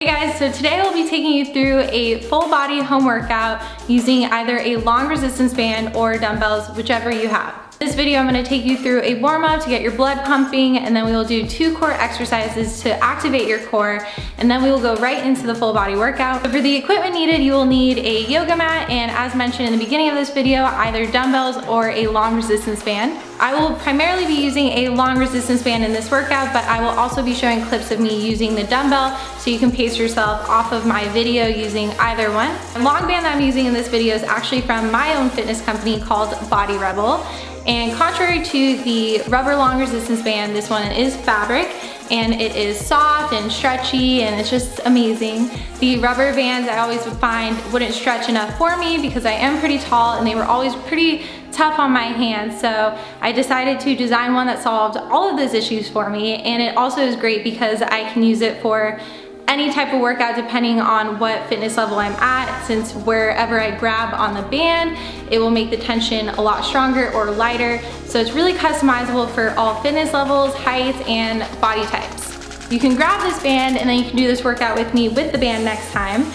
Hey guys, so today we'll be taking you through a full body home workout using either a long resistance band or dumbbells, whichever you have. In this video, I'm going to take you through a warm-up to get your blood pumping, and then we will do 2 core exercises to activate your core, and then we will go right into the full body workout. So for the equipment needed, you will need a yoga mat, and as mentioned in the beginning of this video, either dumbbells or a long resistance band. I will primarily be using a long resistance band in this workout, but I will also be showing clips of me using the dumbbell so you can pace yourself off of my video using either one. The long band that I'm using in this video is actually from my own fitness company called Body Rebel. And contrary to the rubber long resistance band, this one is fabric and it is soft and stretchy and it's just amazing. The rubber bands I always would find wouldn't stretch enough for me because I am pretty tall and they were always pretty tough on my hands, so I decided to design one that solved all of those issues for me. And it also is great because I can use it for any type of workout depending on what fitness level I'm at, since wherever I grab on the band, it will make the tension a lot stronger or lighter. So it's really customizable for all fitness levels, heights, and body types. You can grab this band and then you can do this workout with me with the band next time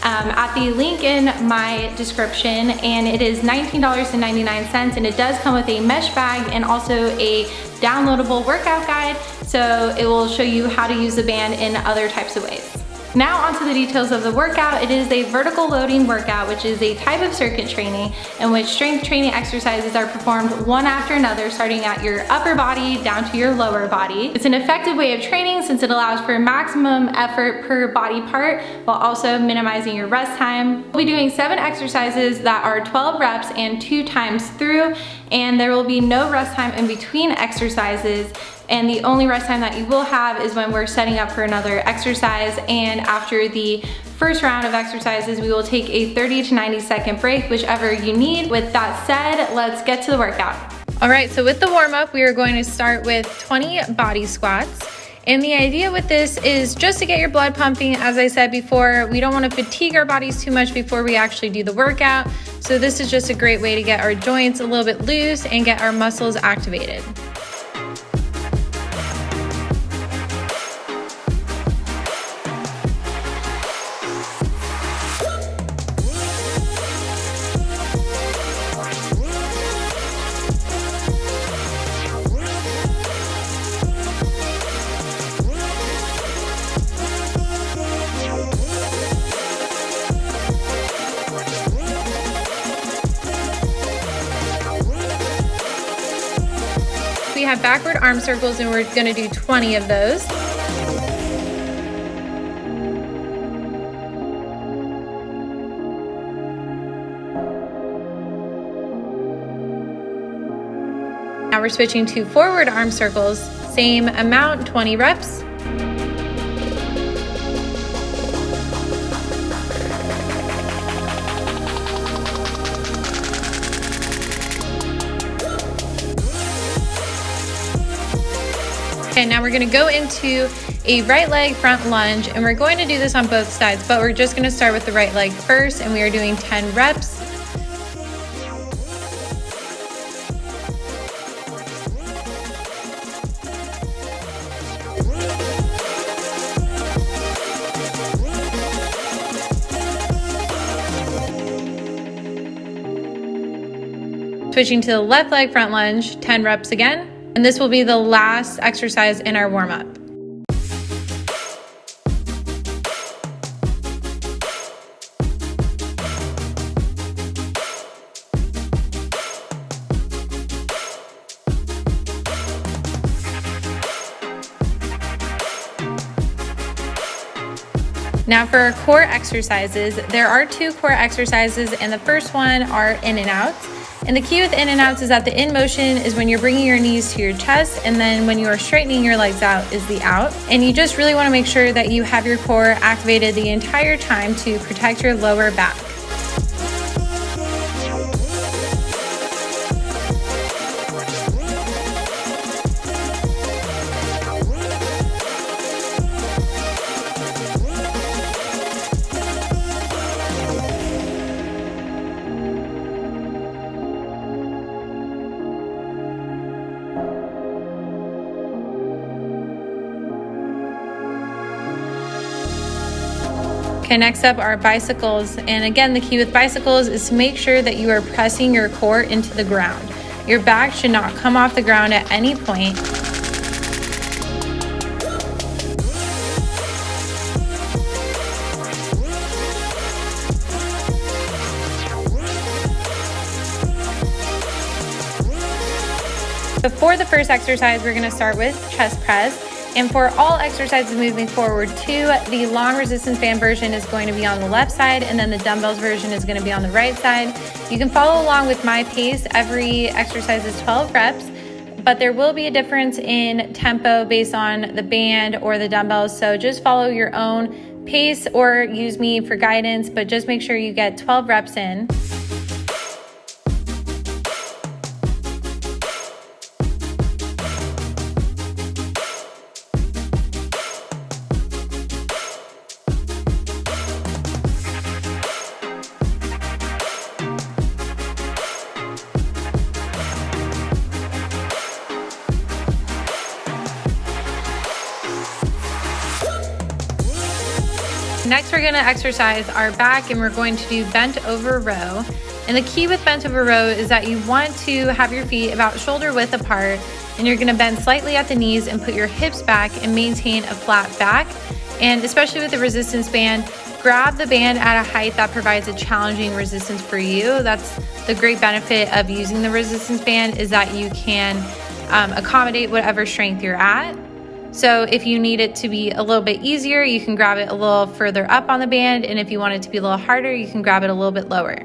at the link in my description, and it is $19.99, and it does come with a mesh bag and also a downloadable workout guide, so it will show you how to use the band in other types of ways. Now onto the details of the workout. It is a vertical loading workout, which is a type of circuit training in which strength training exercises are performed one after another, starting at your upper body down to your lower body. It's an effective way of training since it allows for maximum effort per body part while also minimizing your rest time. We'll be doing 7 exercises that are 12 reps and 2 times through, and there will be no rest time in between exercises. And the only rest time that you will have is when we're setting up for another exercise. And after the first round of exercises, we will take a 30 to 90 second break, whichever you need. With that said, let's get to the workout. All right, so with the warm up, we are going to start with 20 body squats. And the idea with this is just to get your blood pumping. As I said before, we don't want to fatigue our bodies too much before we actually do the workout. So this is just a great way to get our joints a little bit loose and get our muscles activated. We have backward arm circles and we're gonna do 20 of those. Now we're switching to forward arm circles, same amount, 20 reps. Okay, now we're gonna go into a right leg front lunge, and we're going to do this on both sides, but we're just gonna start with the right leg first, and we are doing 10 reps. Switching to the left leg front lunge, 10 reps again. And this will be the last exercise in our warm-up. Now for our core exercises, there are 2 core exercises, and the first one are in and outs. And the key with in and outs is that the in motion is when you're bringing your knees to your chest, and then when you are straightening your legs out is the out. And you just really want to make sure that you have your core activated the entire time to protect your lower back. Okay, next up are bicycles. And again, the key with bicycles is to make sure that you are pressing your core into the ground. Your back should not come off the ground at any point. For the first exercise, we're gonna start with chest press. And for all exercises moving forward too, the long resistance band version is going to be on the left side, and then the dumbbells version is gonna be on the right side. You can follow along with my pace. Every exercise is 12 reps, but there will be a difference in tempo based on the band or the dumbbells. So just follow your own pace or use me for guidance, but just make sure you get 12 reps in. Next, we're gonna exercise our back, and we're going to do bent over row. And the key with bent over row is that you want to have your feet about shoulder width apart, and you're gonna bend slightly at the knees and put your hips back and maintain a flat back. And especially with the resistance band, grab the band at a height that provides a challenging resistance for you. That's the great benefit of using the resistance band, is that you can accommodate whatever strength you're at. So if you need it to be a little bit easier, you can grab it a little further up on the band, and if you want it to be a little harder, you can grab it a little bit lower.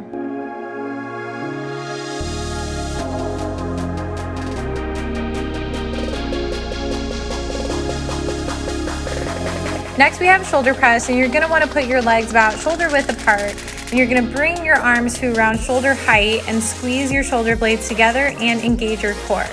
Next, we have shoulder press, and you're gonna wanna put your legs about shoulder width apart, and you're gonna bring your arms to around shoulder height and squeeze your shoulder blades together and engage your core.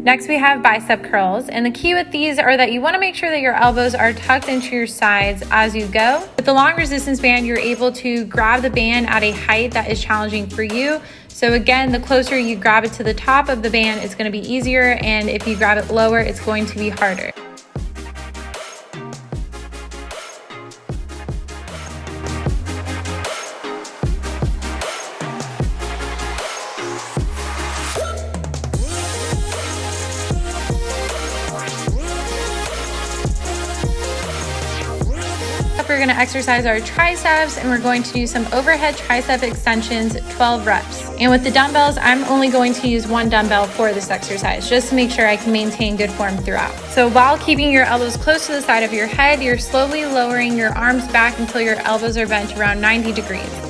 Next, we have bicep curls, and the key with these are that you want to make sure that your elbows are tucked into your sides as you go. With the long resistance band, you're able to grab the band at a height that is challenging for you. So again, the closer you grab it to the top of the band, it's going to be easier, and if you grab it lower, it's going to be harder. We're going to exercise our triceps, and we're going to do some overhead tricep extensions, 12 reps. And with the dumbbells, I'm only going to use one dumbbell for this exercise, just to make sure I can maintain good form throughout. So while keeping your elbows close to the side of your head, you're slowly lowering your arms back until your elbows are bent around 90 degrees.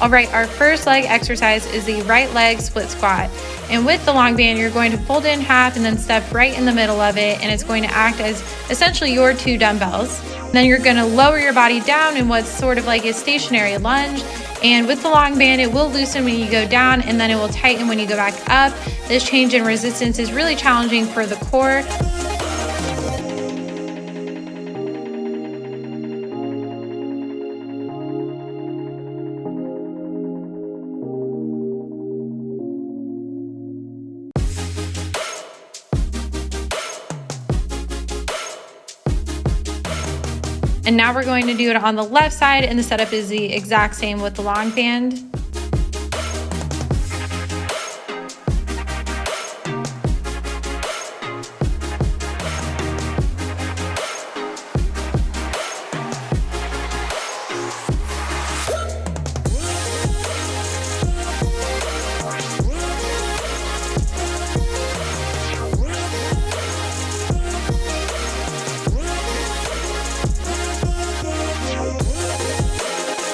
All right, our first leg exercise is the right leg split squat. And with the long band, you're going to fold it in half and then step right in the middle of it, and it's going to act as essentially your two dumbbells. Then you're gonna lower your body down in what's sort of like a stationary lunge. And with the long band, it will loosen when you go down, and then it will tighten when you go back up. This change in resistance is really challenging for the core. And now we're going to do it on the left side, and the setup is the exact same with the long band.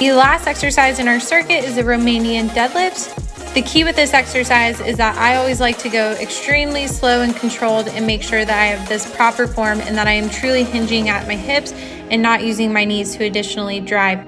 The last exercise in our circuit is the Romanian deadlifts. The key with this exercise is that I always like to go extremely slow and controlled and make sure that I have this proper form and that I am truly hinging at my hips and not using my knees to additionally drive.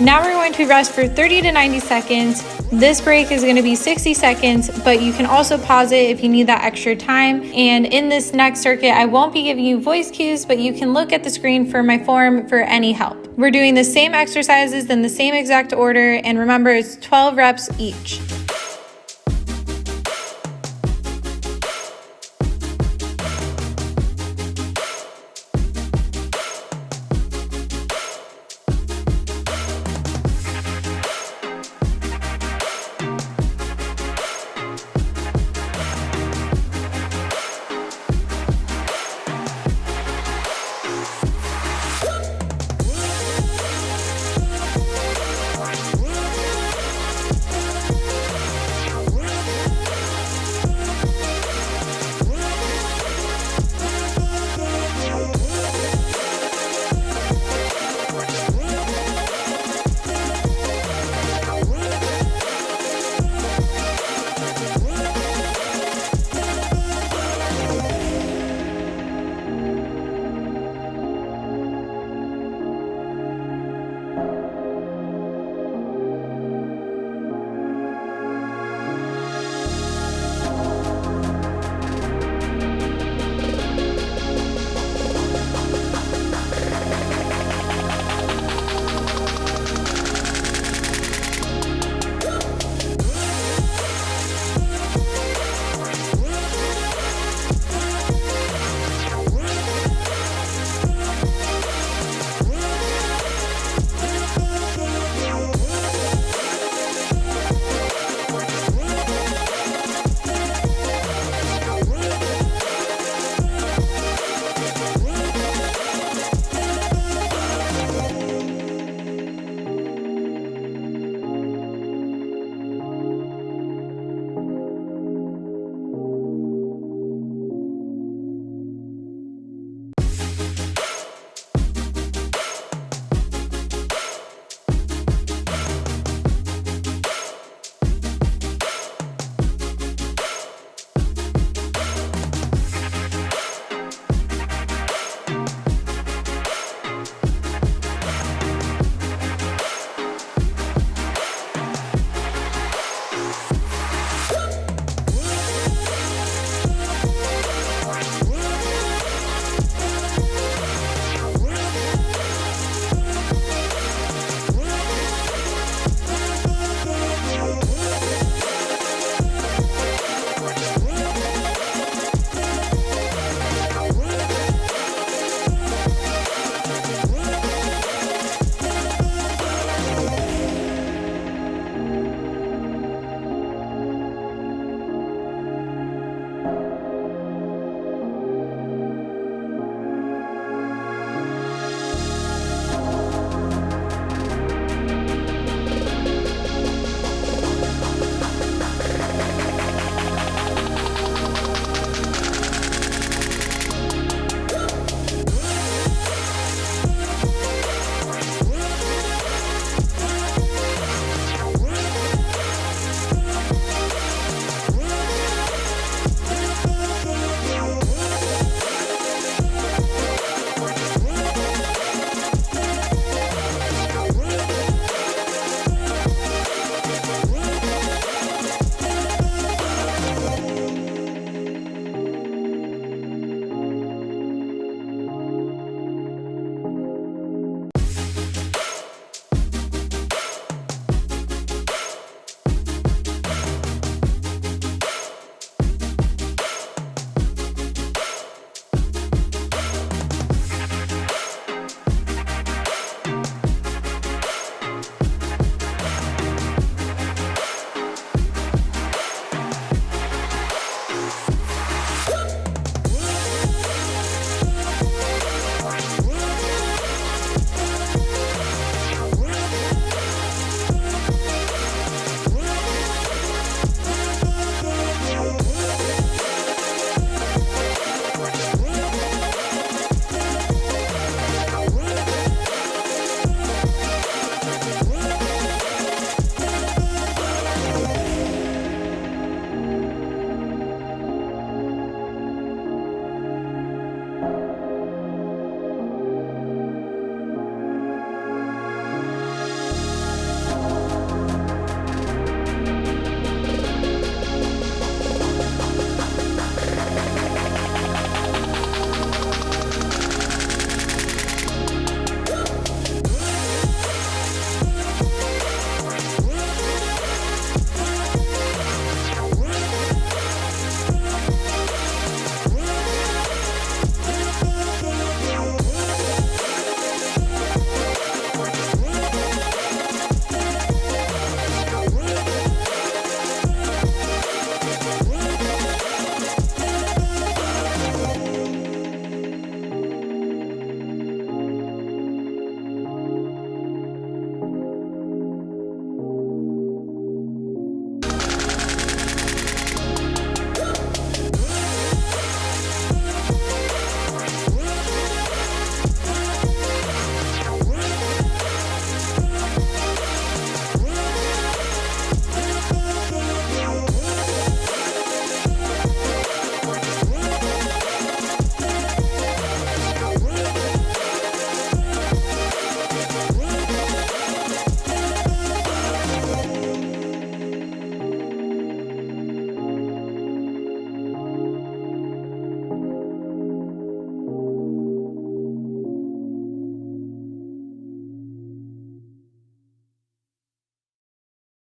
Now we're going to rest for 30 to 90 seconds. This break is going to be 60 seconds, but you can also pause it if you need that extra time. And in this next circuit, I won't be giving you voice cues, but you can look at the screen for my form for any help. We're doing the same exercises in the same exact order, and remember, it's 12 reps each.